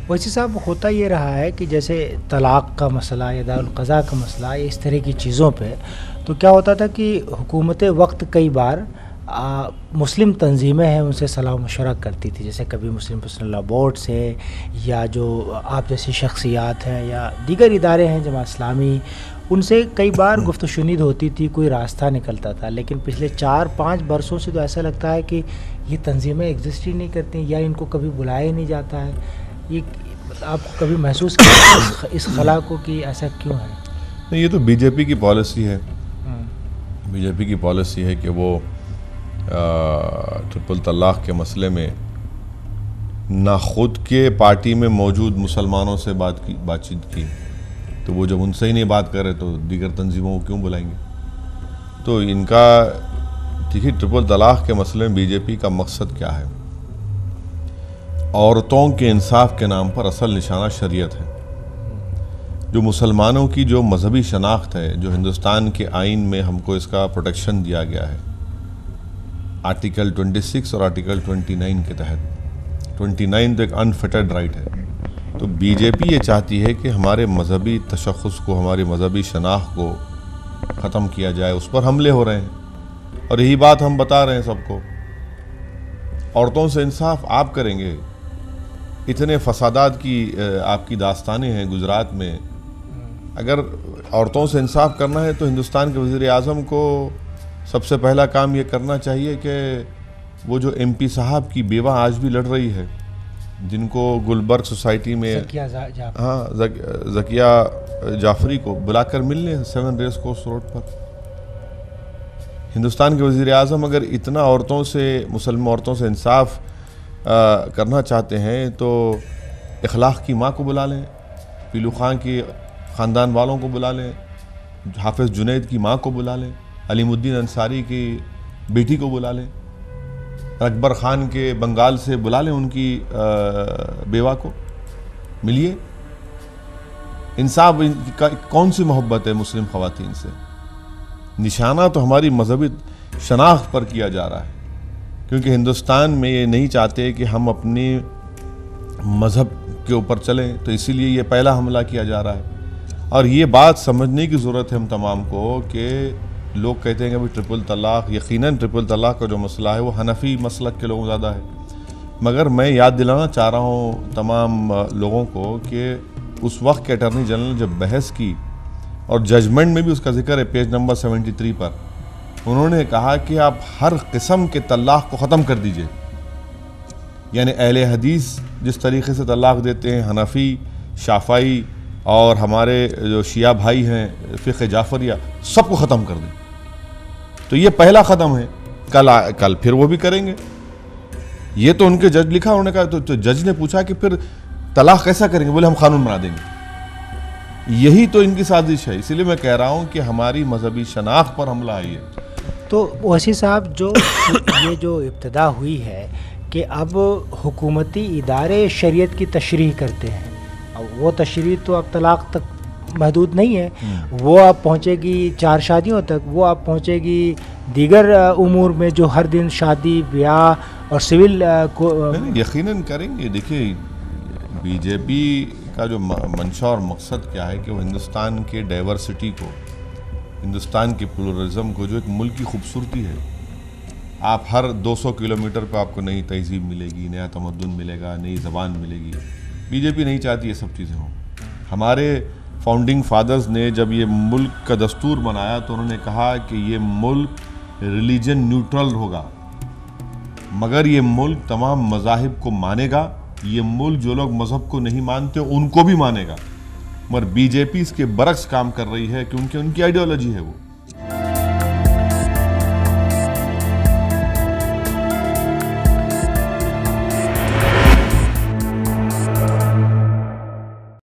ویسے صاحب ہوتا یہ رہا ہے کہ جیسے طلاق کا مسئلہ یا دارالقضاء کا مسئلہ یا اس طرح کی چیزوں پہ تو کیا ہوتا تھا کہ حکومت وقت کئی بار مسلم تنظیمیں ہیں ان سے صلاح و مشورہ کرتی تھی، جیسے کبھی مسلم پرسنل لا بورڈ سے یا جو آپ جیسی شخصیات ہیں یا دیگر ادارے ہیں جماعت اسلامی، ان سے کئی بار گفت و شنید ہوتی تھی، کوئی راستہ نکلتا تھا. لیکن پچھلے 4-5 برسوں سے تو ایسا لگتا ہے کہ یہ تنظیمیں ایگزسٹ ہی نہیں کرتی یا ان کو کبھی بلایا ہی نہیں جاتا ہے. یہ آپ کبھی محسوس کیا اس خلا کو کہ ایسا کیوں ہے؟ نہیں، یہ تو بی جے پی کی پالیسی ہے. بی جے پی کی پالیسی ہے کہ وہ ٹرپل طلاق کے مسئلے میں نہ خود کے پارٹی میں موجود مسلمانوں سے بات چیت کی، تو وہ جب ان سے ہی نہیں بات کرے تو دیگر تنظیموں کو کیوں بلائیں گے. تو ان کا دیکھیے ٹرپل طلاق کے مسئلے میں بی جے پی کا مقصد کیا ہے؟ عورتوں کے انصاف کے نام پر اصل نشانہ شریعت ہے. جو مسلمانوں کی جو مذہبی شناخت ہے، جو ہندوستان کے آئین میں ہم کو اس کا پروٹیکشن دیا گیا ہے آرٹیکل 26 اور آرٹیکل 29 کے تحت. 29 تو ایک انفٹرڈ رائٹ ہے. تو بی جے پی یہ چاہتی ہے کہ ہمارے مذہبی تشخص کو، ہماری مذہبی شناخت کو ختم کیا جائے. اس پر حملے ہو رہے ہیں اور یہی بات ہم بتا رہے ہیں سب کو. عورتوں سے انصاف آپ کریں گے؟ اتنے فسادات کی آپ کی داستانیں ہیں گجرات میں. اگر عورتوں سے انصاف کرنا ہے تو ہندوستان کے وزیر اعظم کو سب سے پہلا کام یہ کرنا چاہیے کہ وہ جو ایم پی صاحب کی بیوہ آج بھی لڑ رہی ہے، جن کو گلبرگ سوسائٹی میں ذکیہ جعفری کو بلا کر مل لیں 7 ریس کورس روڈ پر. ہندوستان کے وزیر اعظم اگر اتنا مسلم عورتوں سے انصاف کرنا چاہتے ہیں تو اخلاق کی ماں کو بلا لیں، پیلو خان کی خاندان والوں کو بلا لیں، حافظ جنید کی ماں کو بلا لیں، علیم الدین انصاری کی بیٹی کو بلا لیں، اکبر خان کے بنگال سے بلا لیں ان کی بیوہ کو. ملیے. انصاف کون سی محبت ہے مسلم خواتین سے؟ نشانہ تو ہماری مذہبی شناخت پر کیا جا رہا ہے، کیونکہ ہندوستان میں یہ نہیں چاہتے کہ ہم اپنی مذہب کے اوپر چلیں، تو اسی لیے یہ پہلا حملہ کیا جا رہا ہے. اور یہ بات سمجھنے کی ضرورت ہے ہم تمام کو کہ لوگ کہتے ہیں کہ ٹرپل طلاق، یقیناً ٹرپل طلاق کا جو مسئلہ ہے وہ حنفی مسلک کے لوگوں زیادہ ہے. مگر میں یاد دلانا چاہ رہا ہوں تمام لوگوں کو کہ اس وقت کے اٹارنی جنرل نے جب بحث کی اور ججمنٹ میں بھی اس کا ذکر ہے پیج نمبر 73 پر، انہوں نے کہا کہ آپ ہر قسم کے طلاق کو ختم کر دیجئے. یعنی اہل حدیث جس طریقے سے طلاق دیتے ہیں، حنفی، شافعی اور ہمارے جو شیعہ بھائی ہیں فقہ جعفریہ، سب کو ختم کر دیں. تو یہ پہلا قدم ہے. کل پھر وہ بھی کریں گے. یہ تو ان کے جج لکھا، انہوں نے کہا تو جج نے پوچھا کہ پھر طلاق کیسا کریں گے؟ بولے ہم قانون بنا دیں گے. یہی تو ان کی سازش ہے. اسی لیے میں کہہ رہا ہوں کہ ہماری مذہبی شناخت پر حملہ آئی ہے. تو وسیع صاحب یہ جو ابتدا ہوئی ہے کہ اب حکومتی ادارے شریعت کی تشریح کرتے ہیں، وہ تشریح تو اب طلاق تک محدود نہیں ہے، وہ اب پہنچے گی 4 شادیوں تک، وہ اب پہنچے گی دیگر امور میں جو ہر دن شادی، بیاہ اور سول کو یقیناً کریں گے. دیکھیے بی جے پی کا جو منشا اور مقصد کیا ہے کہ وہ ہندوستان کے ڈائیورسٹی کو، ہندوستان کے پلورلزم کو، جو ایک ملک کی خوبصورتی ہے، آپ ہر 200 کلومیٹر پہ آپ کو نئی تہذیب ملے گی، نیا تمدن ملے گا، نئی زبان ملے گی. بی جے پی نہیں چاہتی یہ سب چیزیں ہوں. ہمارے فاؤنڈنگ فادرز نے جب یہ ملک کا دستور بنایا تو انہوں نے کہا کہ یہ ملک ریلیجن نیوٹرل ہوگا، مگر یہ ملک تمام مذاہب کو مانے گا. یہ ملک جو لوگ مذہب کو نہیں مانتے ان کو بھی مانے گا. مگر بی جے پی اس کے برعکس کام کر رہی ہے کیونکہ ان کی آئیڈیالوجی ہے وہ